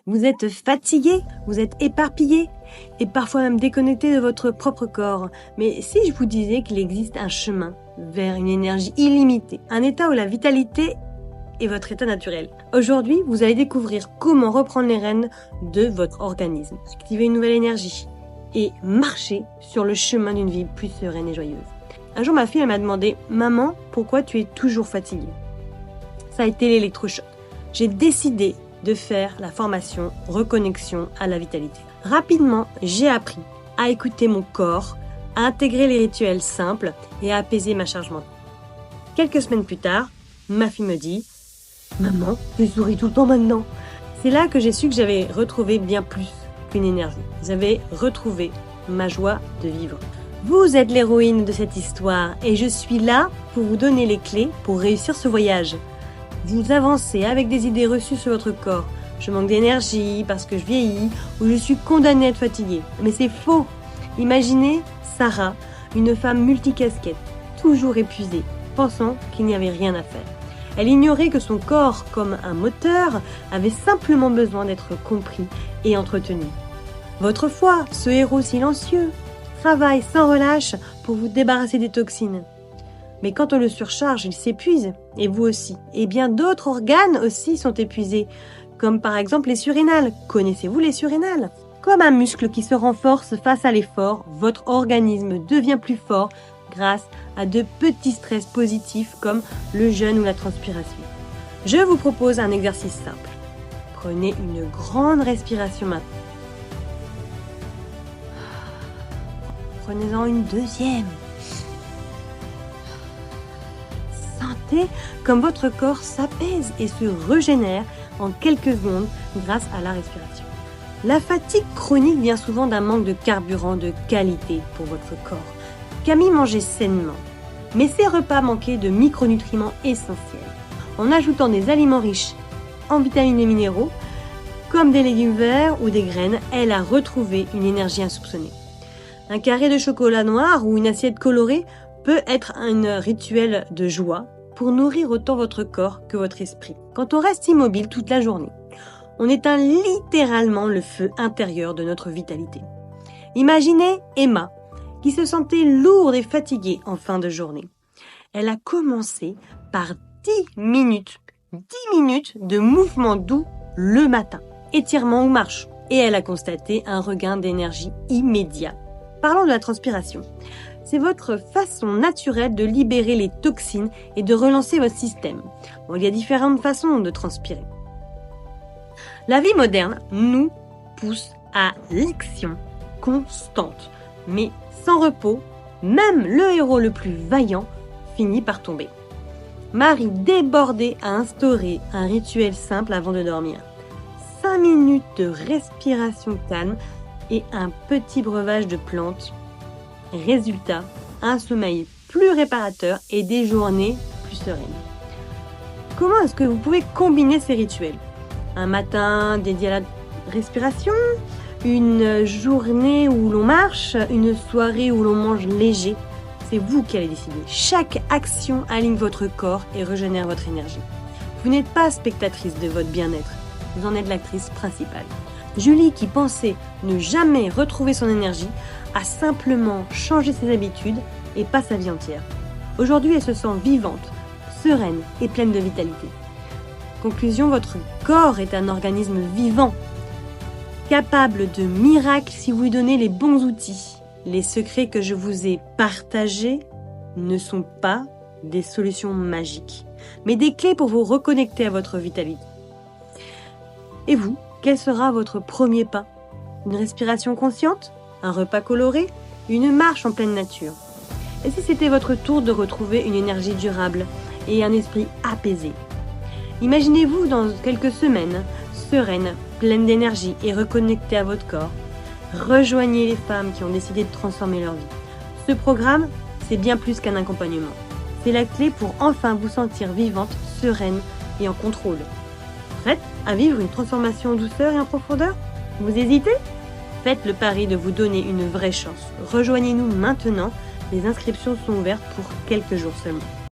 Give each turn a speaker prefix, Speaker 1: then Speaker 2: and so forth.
Speaker 1: Vous êtes fatigué, vous êtes éparpillé et parfois même déconnecté de votre propre corps. Mais si je vous disais qu'il existe un chemin vers une énergie illimitée, un état où la vitalité est votre état naturel. Aujourd'hui, vous allez découvrir comment reprendre les rênes de votre organisme, activer une nouvelle énergie et marcher sur le chemin d'une vie plus sereine et joyeuse. Un jour, ma fille elle m'a demandé « Maman, pourquoi tu es toujours fatiguée ?» Ça a été l'électrochoc. J'ai décidé de faire la formation Reconnexion à la vitalité. Rapidement, j'ai appris à écouter mon corps, à intégrer les rituels simples et à apaiser ma charge mentale. Quelques semaines plus tard, ma fille me dit « Maman, tu souris tout le temps maintenant !» C'est là que j'ai su que j'avais retrouvé bien plus qu'une énergie. J'avais retrouvé ma joie de vivre. Vous êtes l'héroïne de cette histoire et je suis là pour vous donner les clés pour réussir ce voyage. Vous avancez avec des idées reçues sur votre corps. Je manque d'énergie parce que je vieillis ou je suis condamnée à être fatiguée. Mais c'est faux. Imaginez Sarah, une femme multicasquette, toujours épuisée, pensant qu'il n'y avait rien à faire. Elle ignorait que son corps, comme un moteur, avait simplement besoin d'être compris et entretenu. Votre foi, ce héros silencieux, travaille sans relâche pour vous débarrasser des toxines. Mais quand on le surcharge, il s'épuise, et vous aussi. Et bien d'autres organes aussi sont épuisés, comme par exemple les surrénales. Connaissez-vous les surrénales ? Comme un muscle qui se renforce face à l'effort, votre organisme devient plus fort grâce à de petits stress positifs comme le jeûne ou la transpiration. Je vous propose un exercice simple. Prenez une grande respiration maintenant. Prenez-en une deuxième. Sentez comme votre corps s'apaise et se régénère en quelques secondes grâce à la respiration. La fatigue chronique vient souvent d'un manque de carburant de qualité pour votre corps. Camille mangeait sainement, mais ses repas manquaient de micronutriments essentiels. En ajoutant des aliments riches en vitamines et minéraux, comme des légumes verts ou des graines, elle a retrouvé une énergie insoupçonnée. Un carré de chocolat noir ou une assiette colorée peut être un rituel de joie pour nourrir autant votre corps que votre esprit. Quand on reste immobile toute la journée, on éteint littéralement le feu intérieur de notre vitalité. Imaginez Emma, qui se sentait lourde et fatiguée en fin de journée. Elle a commencé par 10 minutes de mouvement doux le matin, étirement ou marche, et elle a constaté un regain d'énergie immédiat. Parlons de la transpiration. C'est votre façon naturelle de libérer les toxines et de relancer votre système. Bon, il y a différentes façons de transpirer. La vie moderne nous pousse à l'action constante, mais sans repos, même le héros le plus vaillant finit par tomber. Marie, débordée, a instauré un rituel simple avant de dormir. 5 minutes de respiration calme et un petit breuvage de plantes. Résultat, un sommeil plus réparateur et des journées plus sereines. Comment est-ce que vous pouvez combiner ces rituels ? Un matin dédié à la respiration, une journée où l'on marche, une soirée où l'on mange léger. C'est vous qui allez décider. Chaque action aligne votre corps et régénère votre énergie. Vous n'êtes pas spectatrice de votre bien-être, vous en êtes l'actrice principale. Julie, qui pensait ne jamais retrouver son énergie, a simplement changé ses habitudes et pas sa vie entière. Aujourd'hui, elle se sent vivante, sereine et pleine de vitalité. Conclusion, votre corps est un organisme vivant, capable de miracles si vous lui donnez les bons outils. Les secrets que je vous ai partagés ne sont pas des solutions magiques, mais des clés pour vous reconnecter à votre vitalité. Et vous, quel sera votre premier pas ? Une respiration consciente ? Un repas coloré ? Une marche en pleine nature ? Et si c'était votre tour de retrouver une énergie durable et un esprit apaisé ? Imaginez-vous dans quelques semaines, sereine, pleine d'énergie et reconnectée à votre corps. Rejoignez les femmes qui ont décidé de transformer leur vie. Ce programme, c'est bien plus qu'un accompagnement. C'est la clé pour enfin vous sentir vivante, sereine et en contrôle. Prête à vivre une transformation en douceur et en profondeur ? Vous hésitez ? Faites le pari de vous donner une vraie chance. Rejoignez-nous maintenant. Les inscriptions sont ouvertes pour quelques jours seulement.